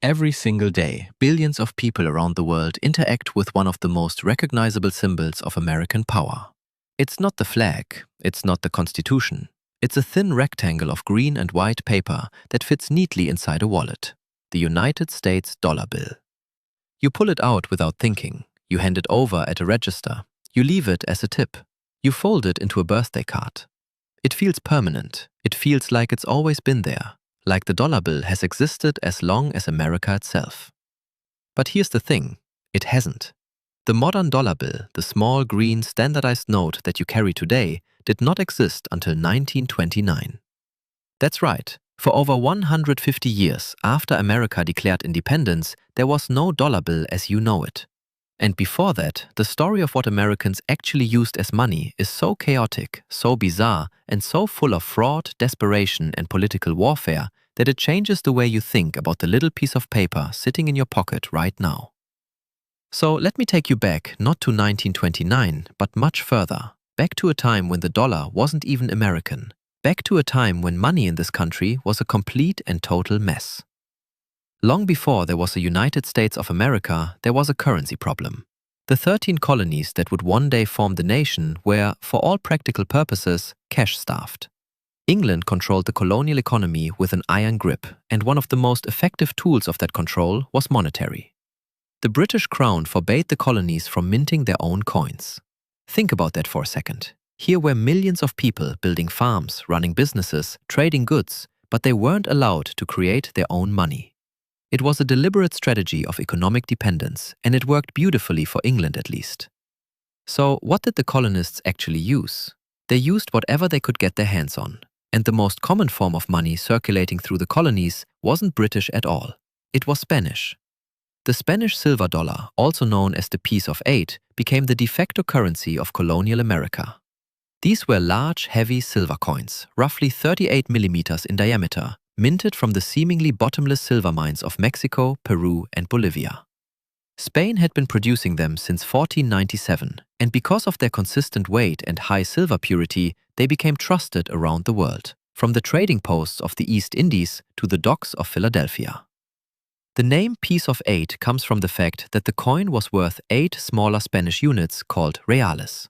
Every single day, billions of people around the world interact with one of the most recognizable symbols of American power. It's not the flag, it's not the Constitution. It's a thin rectangle of green and white paper that fits neatly inside a wallet, the United States dollar bill. You pull it out without thinking, you hand it over at a register, you leave it as a tip, you fold it into a birthday card. It feels permanent, it feels like it's always been there, like the dollar bill has existed as long as America itself. But here's the thing, it hasn't. The modern dollar bill, the small green standardized note that you carry today, did not exist until 1929. That's right, for over 150 years after America declared independence, there was no dollar bill as you know it. And before that, the story of what Americans actually used as money is so chaotic, so bizarre, and so full of fraud, desperation, and political warfare that it changes the way you think about the little piece of paper sitting in your pocket right now. So let me take you back not to 1929, but much further, back to a time when the dollar wasn't even American, back to a time when money in this country was a complete and total mess. Long before there was a United States of America, there was a currency problem. The 13 colonies that would one day form the nation were, for all practical purposes, cash-starved. England controlled the colonial economy with an iron grip, and one of the most effective tools of that control was monetary. The British Crown forbade the colonies from minting their own coins. Think about that for a second. Here were millions of people building farms, running businesses, trading goods, but they weren't allowed to create their own money. It was a deliberate strategy of economic dependence, and it worked beautifully for England at least. So what did the colonists actually use? They used whatever they could get their hands on, and the most common form of money circulating through the colonies wasn't British at all. It was Spanish. The Spanish silver dollar, also known as the piece of 8, became the de facto currency of colonial America. These were large, heavy silver coins, roughly 38 millimeters in diameter, minted from the seemingly bottomless silver mines of Mexico, Peru, and Bolivia. Spain had been producing them since 1497, and because of their consistent weight and high silver purity, they became trusted around the world, from the trading posts of the East Indies to the docks of Philadelphia. The name piece of 8 comes from the fact that the coin was worth 8 smaller Spanish units called reales.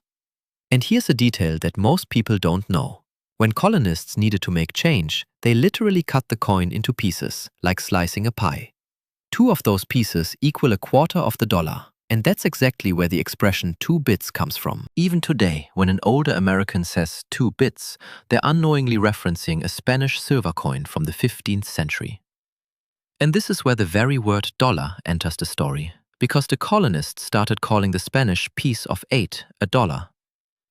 And here's a detail that most people don't know. When colonists needed to make change, they literally cut the coin into pieces, like slicing a pie. 2 of those pieces equal a quarter of the dollar, and that's exactly where the expression 2 bits comes from. Even today, when an older American says 2 bits, they're unknowingly referencing a Spanish silver coin from the 15th century. And this is where the very word dollar enters the story, because the colonists started calling the Spanish piece of 8 a dollar,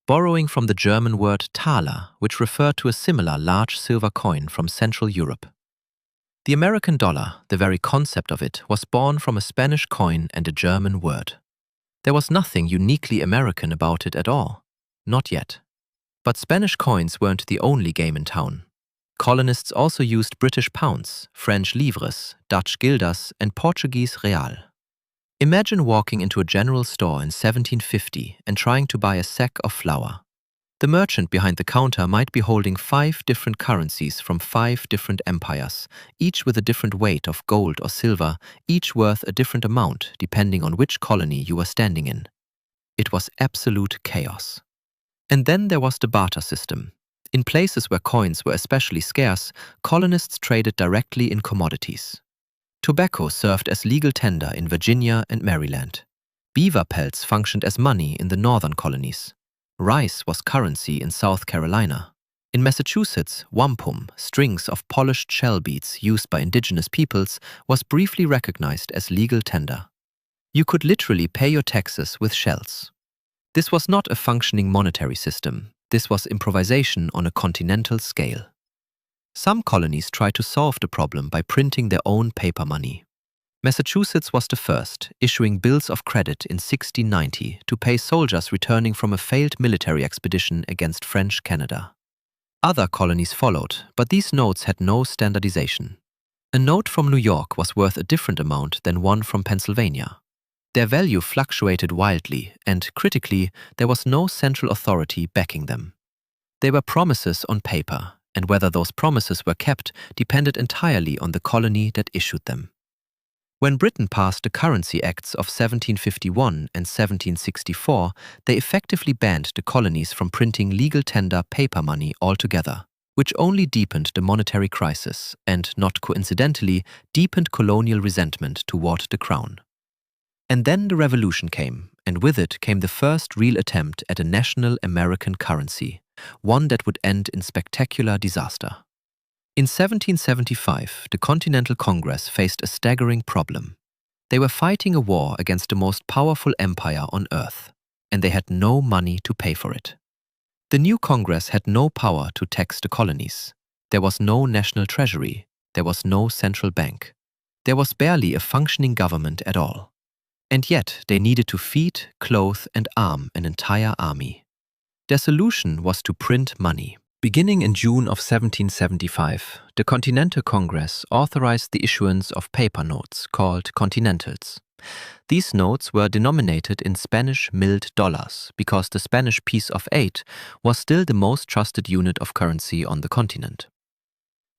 borrowing from the German word Taler, which referred to a similar large silver coin from Central Europe. The American dollar, the very concept of it, was born from a Spanish coin and a German word. There was nothing uniquely American about it at all. Not yet. But Spanish coins weren't the only game in town. Colonists also used British pounds, French livres, Dutch guilders, and Portuguese real. Imagine walking into a general store in 1750 and trying to buy a sack of flour. The merchant behind the counter might be holding 5 different currencies from 5 different empires, each with a different weight of gold or silver, each worth a different amount depending on which colony you were standing in. It was absolute chaos. And then there was the barter system. In places where coins were especially scarce, colonists traded directly in commodities. Tobacco served as legal tender in Virginia and Maryland. Beaver pelts functioned as money in the northern colonies. Rice was currency in South Carolina. In Massachusetts, wampum, strings of polished shell beads used by indigenous peoples, was briefly recognized as legal tender. You could literally pay your taxes with shells. This was not a functioning monetary system. This was improvisation on a continental scale. Some colonies tried to solve the problem by printing their own paper money. Massachusetts was the first, issuing bills of credit in 1690 to pay soldiers returning from a failed military expedition against French Canada. Other colonies followed, but these notes had no standardization. A note from New York was worth a different amount than one from Pennsylvania. Their value fluctuated wildly, and critically, there was no central authority backing them. They were promises on paper, and whether those promises were kept depended entirely on the colony that issued them. When Britain passed the Currency Acts of 1751 and 1764, they effectively banned the colonies from printing legal tender paper money altogether, which only deepened the monetary crisis and, not coincidentally, deepened colonial resentment toward the crown. And then the Revolution came, and with it came the first real attempt at a national American currency, one that would end in spectacular disaster. In 1775, the Continental Congress faced a staggering problem. They were fighting a war against the most powerful empire on earth, and they had no money to pay for it. The new Congress had no power to tax the colonies. There was no national treasury. There was no central bank. There was barely a functioning government at all. And yet they needed to feed, clothe, and arm an entire army. Their solution was to print money. Beginning in June of 1775, the Continental Congress authorized the issuance of paper notes called Continentals. These notes were denominated in Spanish milled dollars because the Spanish piece of 8 was still the most trusted unit of currency on the continent.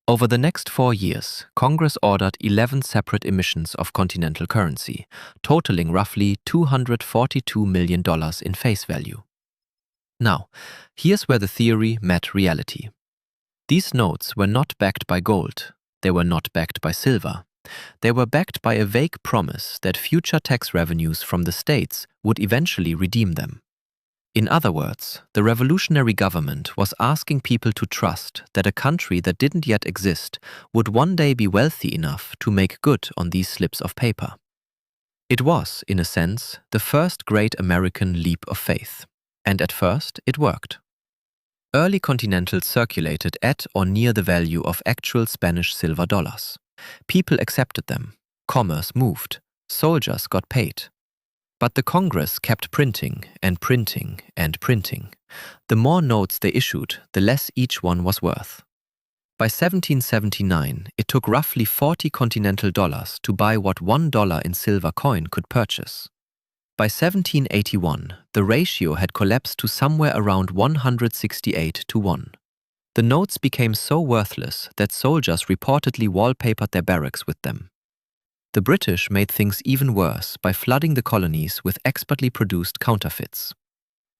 Over the next 4 years, Congress ordered 11 separate emissions of continental currency, totaling roughly $242 million in face value. Now, here's where the theory met reality. These notes were not backed by gold. They were not backed by silver. They were backed by a vague promise that future tax revenues from the states would eventually redeem them. In other words, the revolutionary government was asking people to trust that a country that didn't yet exist would one day be wealthy enough to make good on these slips of paper. It was, in a sense, the first great American leap of faith. And at first, it worked. Early Continentals circulated at or near the value of actual Spanish silver dollars. People accepted them. Commerce moved. Soldiers got paid. But the Congress kept printing and printing and printing. The more notes they issued, the less each one was worth. By 1779, it took roughly 40 continental dollars to buy what $1 in silver coin could purchase. By 1781, the ratio had collapsed to somewhere around 168 to 1. The notes became so worthless that soldiers reportedly wallpapered their barracks with them. The British made things even worse by flooding the colonies with expertly produced counterfeits.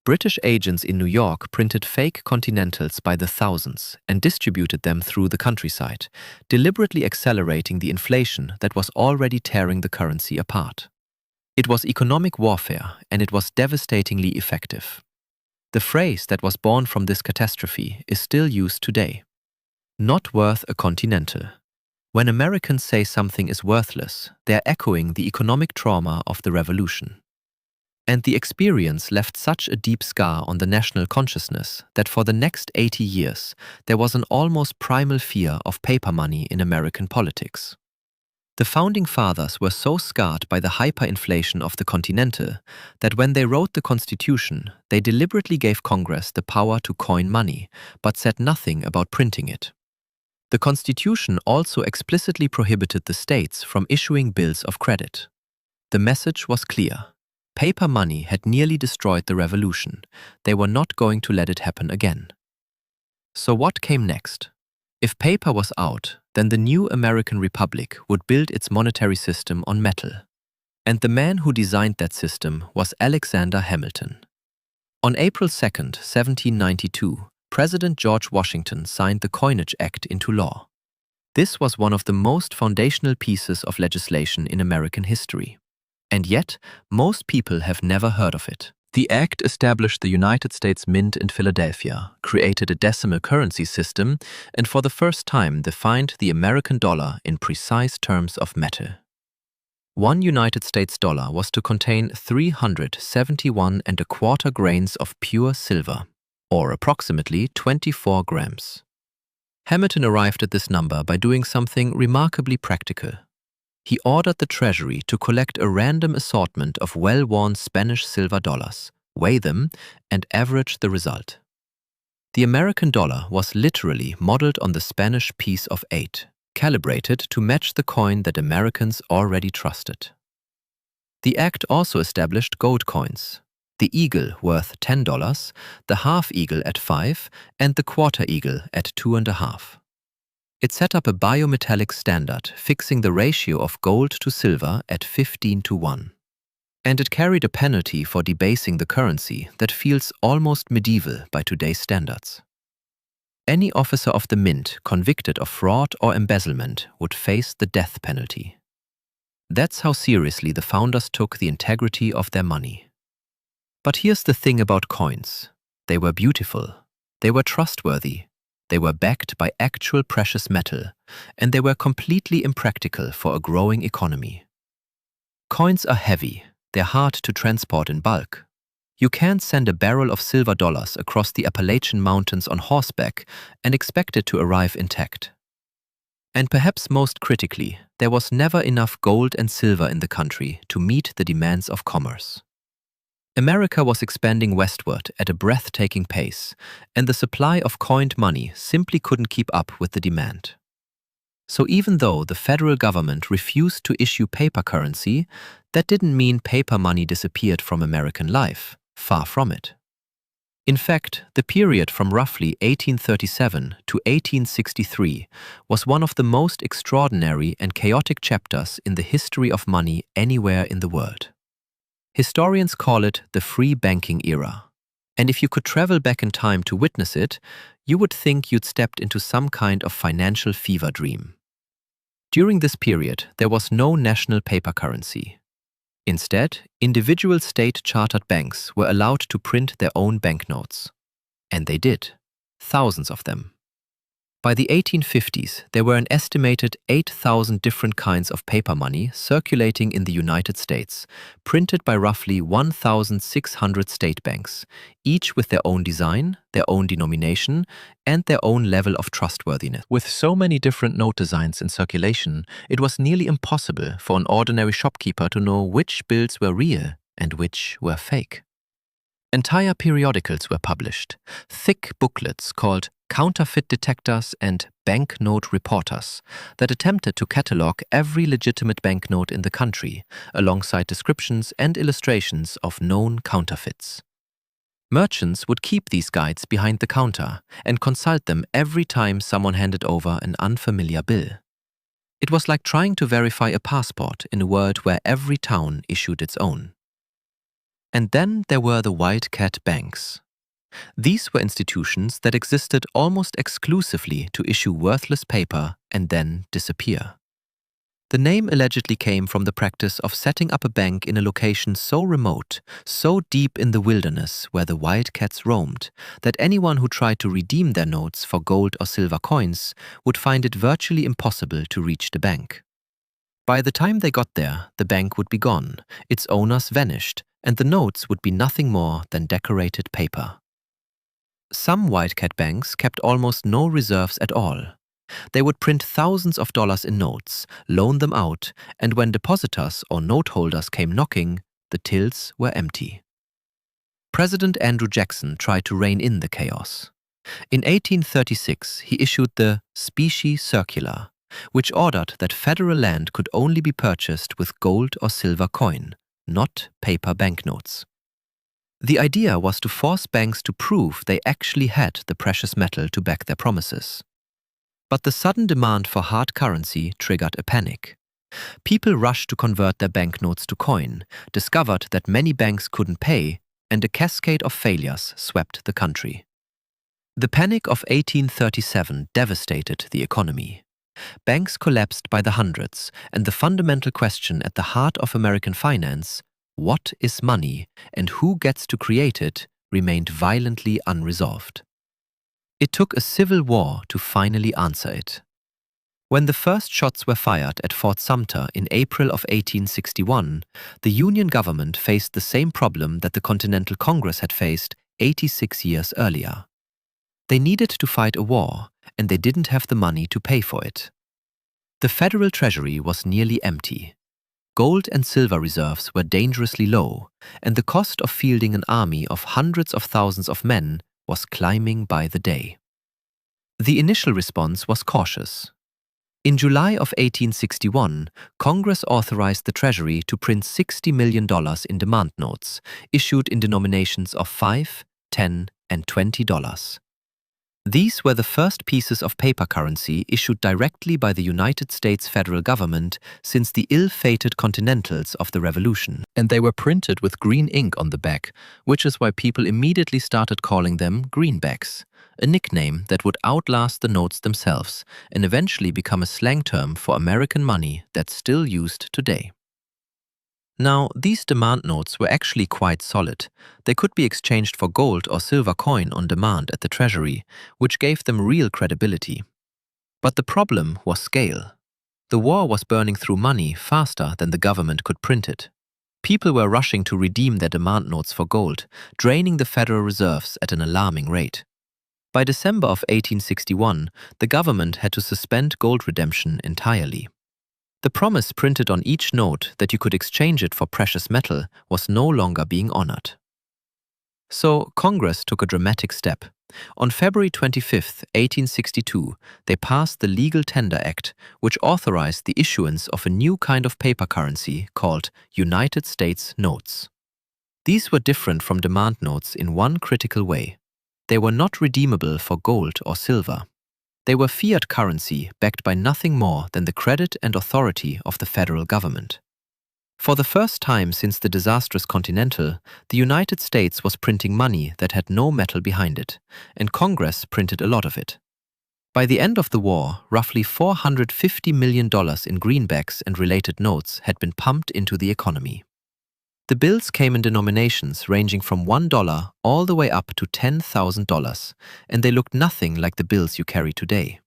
British agents in New York printed fake continentals by the thousands and distributed them through the countryside, deliberately accelerating the inflation that was already tearing the currency apart. It was economic warfare, and it was devastatingly effective. The phrase that was born from this catastrophe is still used today. Not worth a continental. When Americans say something is worthless, they are echoing the economic trauma of the revolution. And the experience left such a deep scar on the national consciousness that for the next 80 years, there was an almost primal fear of paper money in American politics. The Founding Fathers were so scarred by the hyperinflation of the Continental that when they wrote the Constitution, they deliberately gave Congress the power to coin money, but said nothing about printing it. The Constitution also explicitly prohibited the states from issuing bills of credit. The message was clear. Paper money had nearly destroyed the revolution. They were not going to let it happen again. So what came next? If paper was out, then the new American Republic would build its monetary system on metal. And the man who designed that system was Alexander Hamilton. On April 2, 1792, President George Washington signed the Coinage Act into law. This was one of the most foundational pieces of legislation in American history. And yet, most people have never heard of it. The Act established the United States Mint in Philadelphia, created a decimal currency system, and for the first time defined the American dollar in precise terms of metal. One United States dollar was to contain 371¼ grains of pure silver, or approximately 24 grams. Hamilton arrived at this number by doing something remarkably practical. He ordered the Treasury to collect a random assortment of well-worn Spanish silver dollars, weigh them, and average the result. The American dollar was literally modeled on the Spanish piece of 8, calibrated to match the coin that Americans already trusted. The act also established gold coins, the eagle worth $10, the half eagle at 5, and the quarter eagle at 2.5. It set up a biometallic standard, fixing the ratio of gold to silver at 15:1. And it carried a penalty for debasing the currency that feels almost medieval by today's standards. Any officer of the mint convicted of fraud or embezzlement would face the death penalty. That's how seriously the founders took the integrity of their money. But here's the thing about coins. They were beautiful, they were trustworthy, they were backed by actual precious metal, and they were completely impractical for a growing economy. Coins are heavy, they're hard to transport in bulk. You can't send a barrel of silver dollars across the Appalachian Mountains on horseback and expect it to arrive intact. And perhaps most critically, there was never enough gold and silver in the country to meet the demands of commerce. America was expanding westward at a breathtaking pace, and the supply of coined money simply couldn't keep up with the demand. So even though the federal government refused to issue paper currency, that didn't mean paper money disappeared from American life. Far from it. In fact, the period from roughly 1837 to 1863 was one of the most extraordinary and chaotic chapters in the history of money anywhere in the world. Historians call it the free banking era. And if you could travel back in time to witness it, you would think you'd stepped into some kind of financial fever dream. During this period, there was no national paper currency. Instead, individual state-chartered banks were allowed to print their own banknotes. And they did. Thousands of them. By the 1850s, there were an estimated 8,000 different kinds of paper money circulating in the United States, printed by roughly 1,600 state banks, each with their own design, their own denomination, and their own level of trustworthiness. With so many different note designs in circulation, it was nearly impossible for an ordinary shopkeeper to know which bills were real and which were fake. Entire periodicals were published, thick booklets called counterfeit detectors and banknote reporters that attempted to catalog every legitimate banknote in the country, alongside descriptions and illustrations of known counterfeits. Merchants would keep these guides behind the counter and consult them every time someone handed over an unfamiliar bill. It was like trying to verify a passport in a world where every town issued its own. And then there were the wildcat banks. These were institutions that existed almost exclusively to issue worthless paper and then disappear. The name allegedly came from the practice of setting up a bank in a location so remote, so deep in the wilderness where the wildcats roamed, that anyone who tried to redeem their notes for gold or silver coins would find it virtually impossible to reach the bank. By the time they got there, the bank would be gone, its owners vanished, and the notes would be nothing more than decorated paper. Some wildcat banks kept almost no reserves at all. They would print thousands of dollars in notes, loan them out, and when depositors or note holders came knocking, the tills were empty. President Andrew Jackson tried to rein in the chaos. In 1836, he issued the Specie Circular, which ordered that federal land could only be purchased with gold or silver coin, not paper banknotes. The idea was to force banks to prove they actually had the precious metal to back their promises. But the sudden demand for hard currency triggered a panic. People rushed to convert their banknotes to coin, discovered that many banks couldn't pay, and a cascade of failures swept the country. The Panic of 1837 devastated the economy. Banks collapsed by the hundreds, and the fundamental question at the heart of American finance, what is money and who gets to create it, remained violently unresolved. It took a civil war to finally answer it. When the first shots were fired at Fort Sumter in April of 1861, the Union government faced the same problem that the Continental Congress had faced 86 years earlier. They needed to fight a war, and they didn't have the money to pay for it. The federal treasury was nearly empty. Gold and silver reserves were dangerously low, and the cost of fielding an army of hundreds of thousands of men was climbing by the day. The initial response was cautious. In July of 1861, Congress authorized the Treasury to print $60 million in demand notes, issued in denominations of $5, $10, and $20. These were the first pieces of paper currency issued directly by the United States federal government since the ill-fated Continentals of the Revolution. And they were printed with green ink on the back, which is why people immediately started calling them greenbacks, a nickname that would outlast the notes themselves and eventually become a slang term for American money that's still used today. Now, these demand notes were actually quite solid. They could be exchanged for gold or silver coin on demand at the Treasury, which gave them real credibility. But the problem was scale. The war was burning through money faster than the government could print it. People were rushing to redeem their demand notes for gold, draining the Federal Reserves at an alarming rate. By December of 1861, the government had to suspend gold redemption entirely. The promise printed on each note that you could exchange it for precious metal was no longer being honored. So Congress took a dramatic step. On February 25, 1862, they passed the Legal Tender Act, which authorized the issuance of a new kind of paper currency called United States notes. These were different from demand notes in one critical way. They were not redeemable for gold or silver. They were fiat currency backed by nothing more than the credit and authority of the federal government. For the first time since the disastrous Continental, the United States was printing money that had no metal behind it, and Congress printed a lot of it. By the end of the war, roughly $450 million in greenbacks and related notes had been pumped into the economy. The bills came in denominations ranging from $1 all the way up to $10,000, and they looked nothing like the bills you carry today.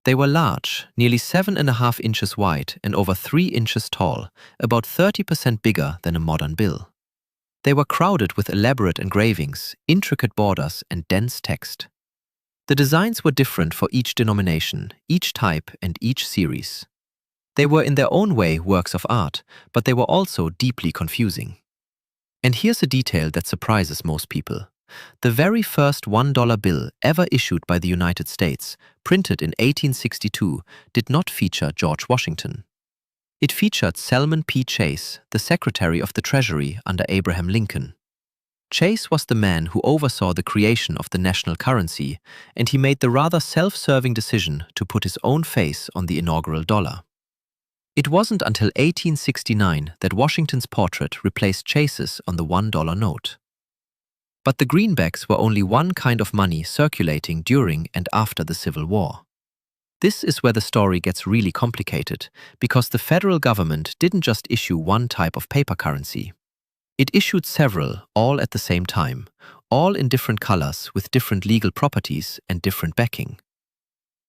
They were large, nearly 7.5 inches wide and over 3 inches tall, about 30% bigger than a modern bill. They were crowded with elaborate engravings, intricate borders, and dense text. The designs were different for each denomination, each type, and each series. They were in their own way works of art, but they were also deeply confusing. And here's a detail that surprises most people. The very first $1 bill ever issued by the United States, printed in 1862, did not feature George Washington. It featured Salmon P. Chase, the Secretary of the Treasury under Abraham Lincoln. Chase was the man who oversaw the creation of the national currency, and he made the rather self-serving decision to put his own face on the inaugural dollar. It wasn't until 1869 that Washington's portrait replaced Chase's on the $1 note. But the greenbacks were only one kind of money circulating during and after the Civil War. This is where the story gets really complicated, because the federal government didn't just issue one type of paper currency. It issued several, all at the same time, all in different colors with different legal properties and different backing.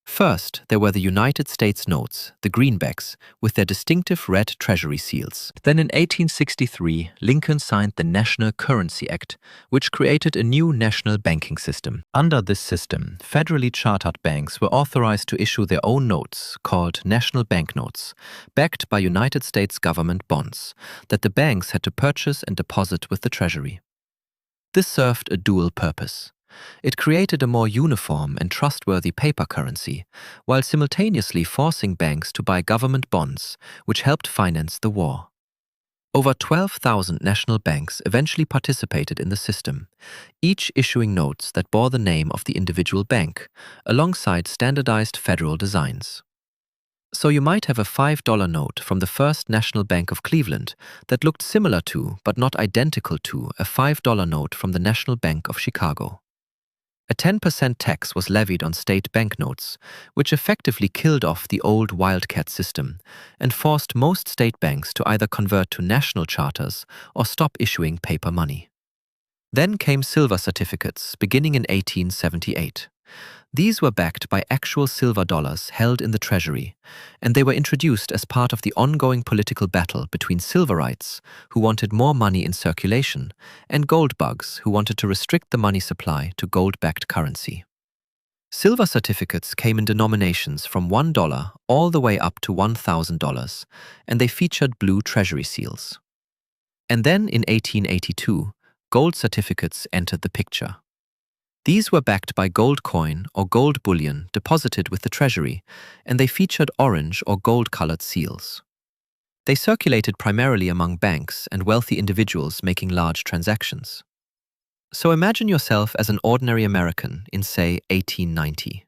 First, there were the United States notes, the greenbacks, with their distinctive red treasury seals. Then in 1863, Lincoln signed the National Currency Act, which created a new national banking system. Under this system, federally chartered banks were authorized to issue their own notes, called national banknotes, backed by United States government bonds, that the banks had to purchase and deposit with the Treasury. This served a dual purpose. It created a more uniform and trustworthy paper currency, while simultaneously forcing banks to buy government bonds, which helped finance the war. Over 12,000 national banks eventually participated in the system, each issuing notes that bore the name of the individual bank, alongside standardized federal designs. So you might have a $5 note from the First National Bank of Cleveland that looked similar to, but not identical to, a $5 note from the National Bank of Chicago. A 10% tax was levied on state banknotes, which effectively killed off the old wildcat system and forced most state banks to either convert to national charters or stop issuing paper money. Then came silver certificates, beginning in 1878. These were backed by actual silver dollars held in the Treasury, and they were introduced as part of the ongoing political battle between silverites, who wanted more money in circulation, and gold bugs, who wanted to restrict the money supply to gold-backed currency. Silver certificates came in denominations from $1 all the way up to $1,000, and they featured blue Treasury seals. And then in 1882, gold certificates entered the picture. These were backed by gold coin or gold bullion deposited with the Treasury, and they featured orange or gold-colored seals. They circulated primarily among banks and wealthy individuals making large transactions. So imagine yourself as an ordinary American in, say, 1890.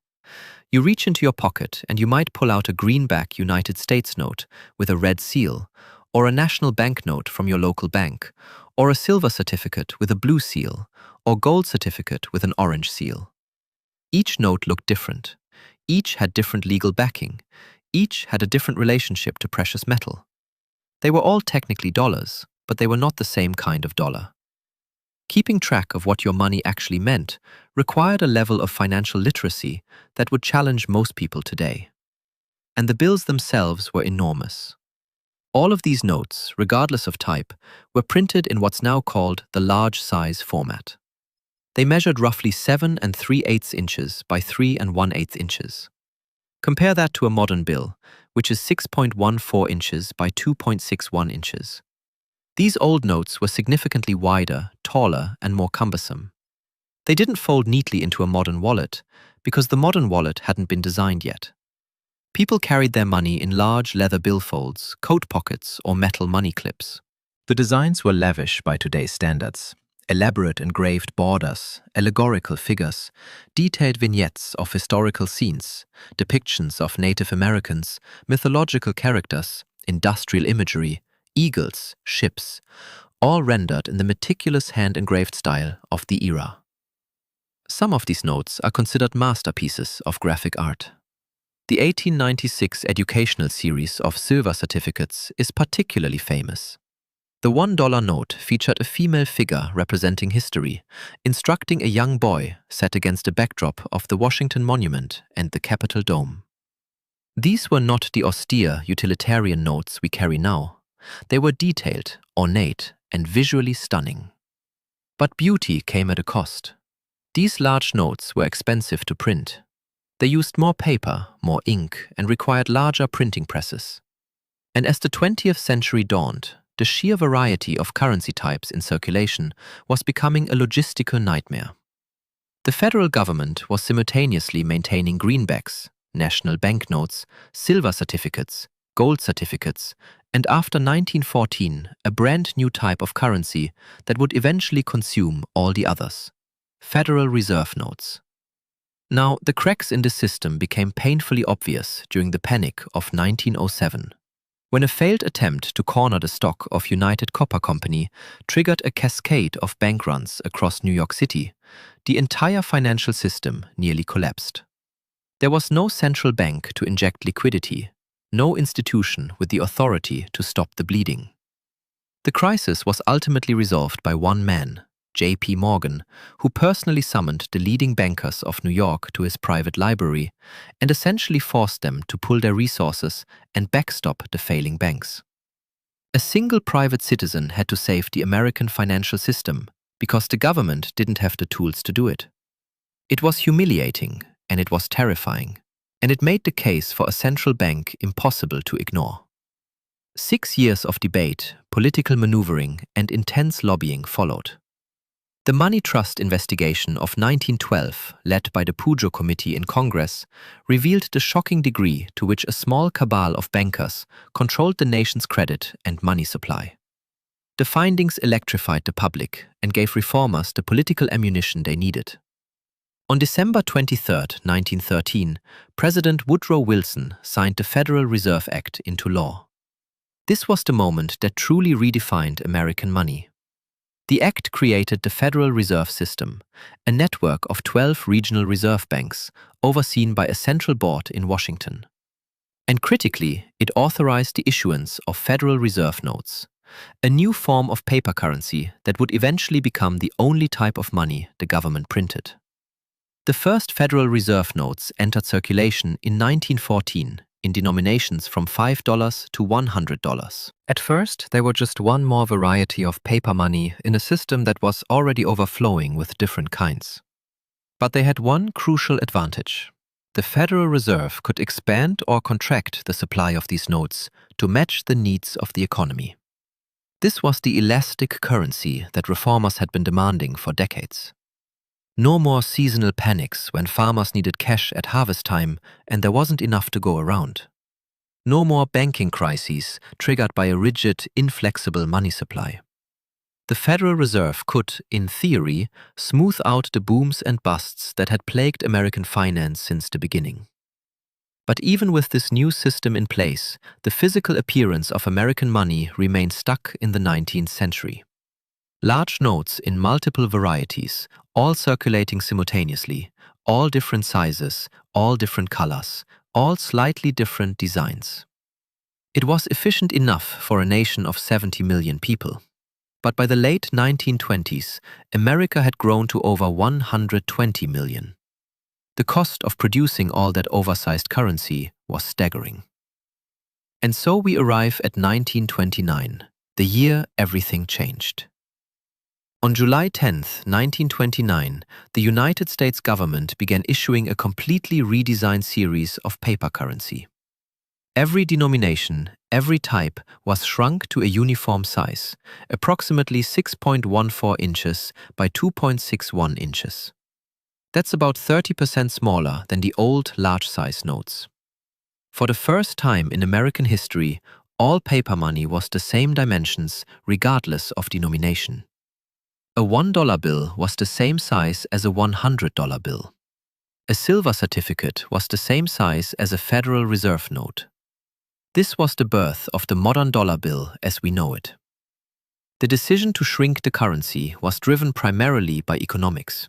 You reach into your pocket and you might pull out a greenback United States note with a red seal, or a national banknote from your local bank, or a silver certificate with a blue seal, or gold certificate with an orange seal. Each note looked different. Each had different legal backing. Each had a different relationship to precious metal. They were all technically dollars, but they were not the same kind of dollar. Keeping track of what your money actually meant required a level of financial literacy that would challenge most people today. And the bills themselves were enormous. All of these notes, regardless of type, were printed in what's now called the large size format. They measured roughly 7 3/8 inches by 3 1/8 inches. Compare that to a modern bill, which is 6.14 inches by 2.61 inches. These old notes were significantly wider, taller, and more cumbersome. They didn't fold neatly into a modern wallet because the modern wallet hadn't been designed yet. People carried their money in large leather billfolds, coat pockets, or metal money clips. The designs were lavish by today's standards. Elaborate engraved borders, allegorical figures, detailed vignettes of historical scenes, depictions of Native Americans, mythological characters, industrial imagery, eagles, ships, all rendered in the meticulous hand-engraved style of the era. Some of these notes are considered masterpieces of graphic art. The 1896 educational series of silver certificates is particularly famous. The $1 note featured a female figure representing history, instructing a young boy set against a backdrop of the Washington Monument and the Capitol Dome. These were not the austere utilitarian notes we carry now. They were detailed, ornate, and visually stunning. But beauty came at a cost. These large notes were expensive to print. They used more paper, more ink, and required larger printing presses. And as the 20th century dawned, the sheer variety of currency types in circulation was becoming a logistical nightmare. The federal government was simultaneously maintaining greenbacks, national banknotes, silver certificates, gold certificates, and after 1914, a brand new type of currency that would eventually consume all the others: Federal Reserve notes. Now, the cracks in the system became painfully obvious during the Panic of 1907. When a failed attempt to corner the stock of United Copper Company triggered a cascade of bank runs across New York City, the entire financial system nearly collapsed. There was no central bank to inject liquidity, no institution with the authority to stop the bleeding. The crisis was ultimately resolved by one man, J.P. Morgan, who personally summoned the leading bankers of New York to his private library and essentially forced them to pool their resources and backstop the failing banks. A single private citizen had to save the American financial system because the government didn't have the tools to do it. It was humiliating and it was terrifying, and it made the case for a central bank impossible to ignore. 6 years of debate, political maneuvering, and intense lobbying followed. The Money Trust investigation of 1912, led by the Pujo Committee in Congress, revealed the shocking degree to which a small cabal of bankers controlled the nation's credit and money supply. The findings electrified the public and gave reformers the political ammunition they needed. On December 23, 1913, President Woodrow Wilson signed the Federal Reserve Act into law. This was the moment that truly redefined American money. The Act created the Federal Reserve System, a network of 12 regional reserve banks overseen by a central board in Washington. And critically, it authorized the issuance of Federal Reserve notes, a new form of paper currency that would eventually become the only type of money the government printed. The first Federal Reserve notes entered circulation in 1914 in denominations from $5 to $100. At first, they were just one more variety of paper money in a system that was already overflowing with different kinds. But they had one crucial advantage. The Federal Reserve could expand or contract the supply of these notes to match the needs of the economy. This was the elastic currency that reformers had been demanding for decades. No more seasonal panics when farmers needed cash at harvest time and there wasn't enough to go around. No more banking crises triggered by a rigid, inflexible money supply. The Federal Reserve could, in theory, smooth out the booms and busts that had plagued American finance since the beginning. But even with this new system in place, the physical appearance of American money remained stuck in the 19th century. Large notes in multiple varieties, all circulating simultaneously, all different sizes, all different colors, all slightly different designs. It was efficient enough for a nation of 70 million people. But by the late 1920s, America had grown to over 120 million. The cost of producing all that oversized currency was staggering. And so we arrive at 1929, the year everything changed. On July 10, 1929, the United States government began issuing a completely redesigned series of paper currency. Every denomination, every type was shrunk to a uniform size, approximately 6.14 inches by 2.61 inches. That's about 30% smaller than the old large-size notes. For the first time in American history, all paper money was the same dimensions regardless of denomination. A $1 bill was the same size as a $100 bill. A silver certificate was the same size as a Federal Reserve note. This was the birth of the modern dollar bill as we know it. The decision to shrink the currency was driven primarily by economics.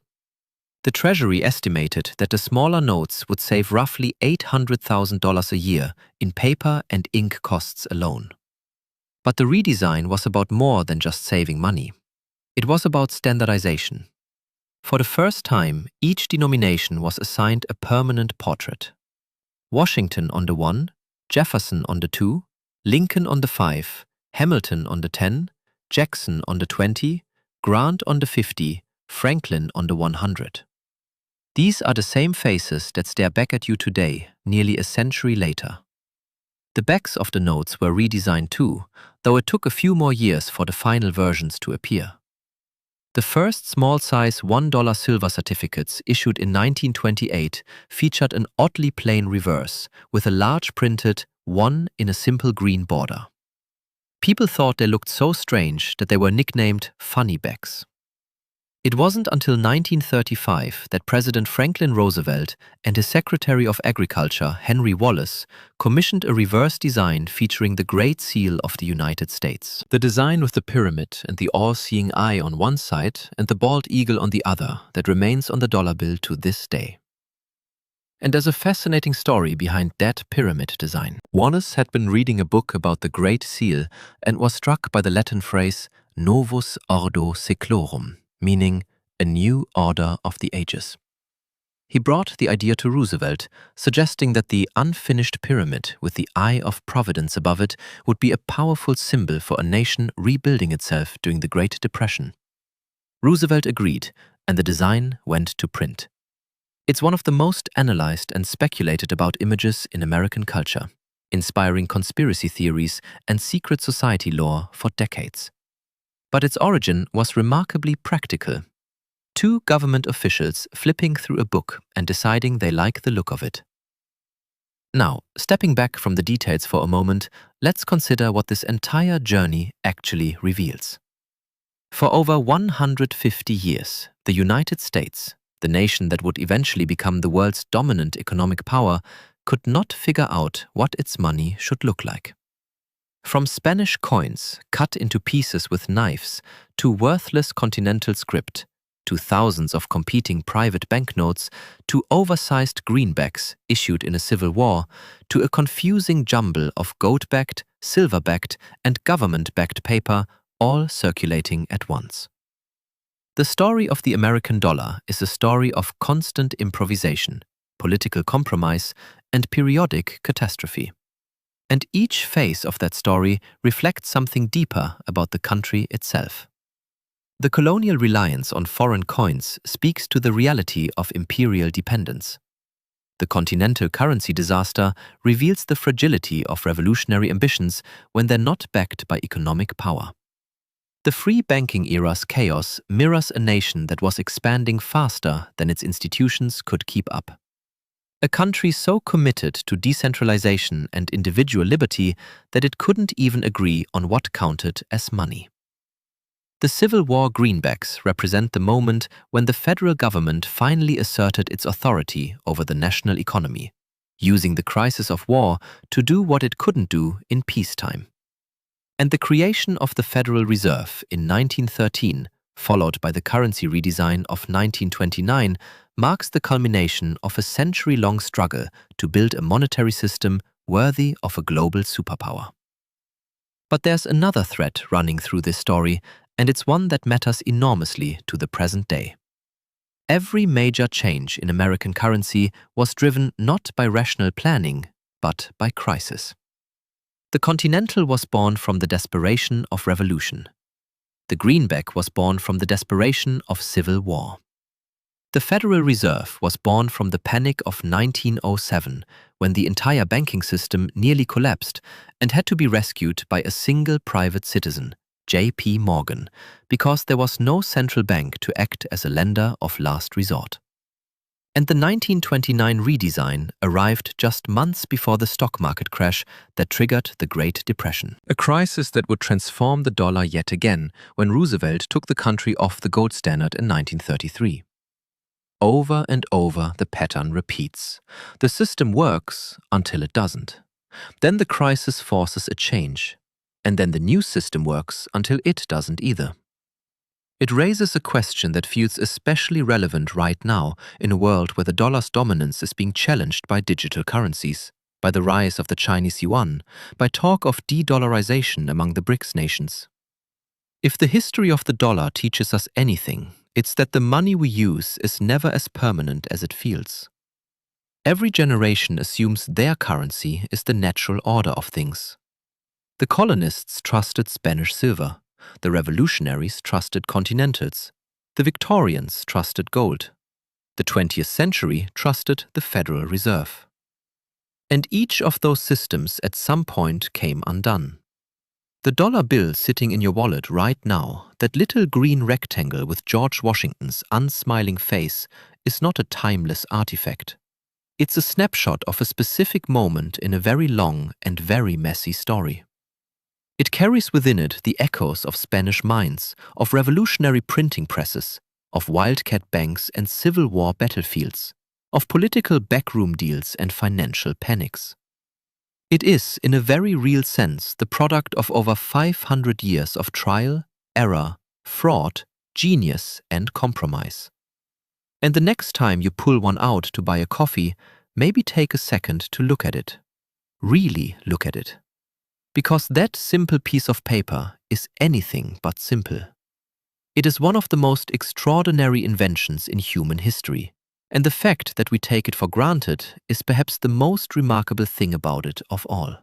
The Treasury estimated that the smaller notes would save roughly $800,000 a year in paper and ink costs alone. But the redesign was about more than just saving money. It was about standardization. For the first time, each denomination was assigned a permanent portrait. Washington on the 1, Jefferson on the 2, Lincoln on the 5, Hamilton on the 10, Jackson on the 20, Grant on the 50, Franklin on the 100. These are the same faces that stare back at you today, nearly a century later. The backs of the notes were redesigned too, though it took a few more years for the final versions to appear. The first small-size $1 silver certificates issued in 1928 featured an oddly plain reverse with a large printed 1 in a simple green border. People thought they looked so strange that they were nicknamed funny backs. It wasn't until 1935 that President Franklin Roosevelt and his Secretary of Agriculture, Henry Wallace, commissioned a reverse design featuring the Great Seal of the United States. The design with the pyramid and the all-seeing eye on one side and the bald eagle on the other that remains on the dollar bill to this day. And there's a fascinating story behind that pyramid design. Wallace had been reading a book about the Great Seal and was struck by the Latin phrase Novus Ordo Seclorum, meaning a new order of the ages. He brought the idea to Roosevelt, suggesting that the unfinished pyramid with the Eye of Providence above it would be a powerful symbol for a nation rebuilding itself during the Great Depression. Roosevelt agreed, and the design went to print. It's one of the most analyzed and speculated about images in American culture, inspiring conspiracy theories and secret society lore for decades. But its origin was remarkably practical. Two government officials flipping through a book and deciding they like the look of it. Now, stepping back from the details for a moment, let's consider what this entire journey actually reveals. For over 150 years, the United States, the nation that would eventually become the world's dominant economic power, could not figure out what its money should look like. From Spanish coins cut into pieces with knives, to worthless continental script, to thousands of competing private banknotes, to oversized greenbacks issued in a civil war, to a confusing jumble of gold-backed, silver-backed, and government-backed paper, all circulating at once. The story of the American dollar is a story of constant improvisation, political compromise, and periodic catastrophe. And each phase of that story reflects something deeper about the country itself. The colonial reliance on foreign coins speaks to the reality of imperial dependence. The continental currency disaster reveals the fragility of revolutionary ambitions when they're not backed by economic power. The free banking era's chaos mirrors a nation that was expanding faster than its institutions could keep up. A country so committed to decentralization and individual liberty that it couldn't even agree on what counted as money. The Civil War greenbacks represent the moment when the federal government finally asserted its authority over the national economy, using the crisis of war to do what it couldn't do in peacetime. And the creation of the Federal Reserve in 1913, followed by the currency redesign of 1929, marks the culmination of a century-long struggle to build a monetary system worthy of a global superpower. But there's another thread running through this story, and it's one that matters enormously to the present day. Every major change in American currency was driven not by rational planning, but by crisis. The Continental was born from the desperation of revolution. The greenback was born from the desperation of civil war. The Federal Reserve was born from the panic of 1907, when the entire banking system nearly collapsed and had to be rescued by a single private citizen, J.P. Morgan, because there was no central bank to act as a lender of last resort. And the 1929 redesign arrived just months before the stock market crash that triggered the Great Depression. A crisis that would transform the dollar yet again when Roosevelt took the country off the gold standard in 1933. Over and over, the pattern repeats. The system works until it doesn't. Then the crisis forces a change. And then the new system works until it doesn't either. It raises a question that feels especially relevant right now in a world where the dollar's dominance is being challenged by digital currencies, by the rise of the Chinese yuan, by talk of de-dollarization among the BRICS nations. If the history of the dollar teaches us anything, it's that the money we use is never as permanent as it feels. Every generation assumes their currency is the natural order of things. The colonists trusted Spanish silver, the revolutionaries trusted continentals, the Victorians trusted gold, the 20th century trusted the Federal Reserve. And each of those systems at some point came undone. The dollar bill sitting in your wallet right now, that little green rectangle with George Washington's unsmiling face, is not a timeless artifact. It's a snapshot of a specific moment in a very long and very messy story. It carries within it the echoes of Spanish mines, of revolutionary printing presses, of wildcat banks and Civil War battlefields, of political backroom deals and financial panics. It is, in a very real sense, the product of over 500 years of trial, error, fraud, genius, and compromise. And the next time you pull one out to buy a coffee, maybe take a second to look at it. Really look at it. Because that simple piece of paper is anything but simple. It is one of the most extraordinary inventions in human history, and the fact that we take it for granted is perhaps the most remarkable thing about it of all.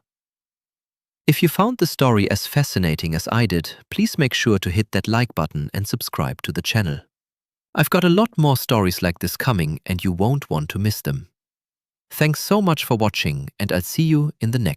If you found the story as fascinating as I did, please make sure to hit that like button and subscribe to the channel. I've got a lot more stories like this coming and you won't want to miss them. Thanks so much for watching, and I'll see you in the next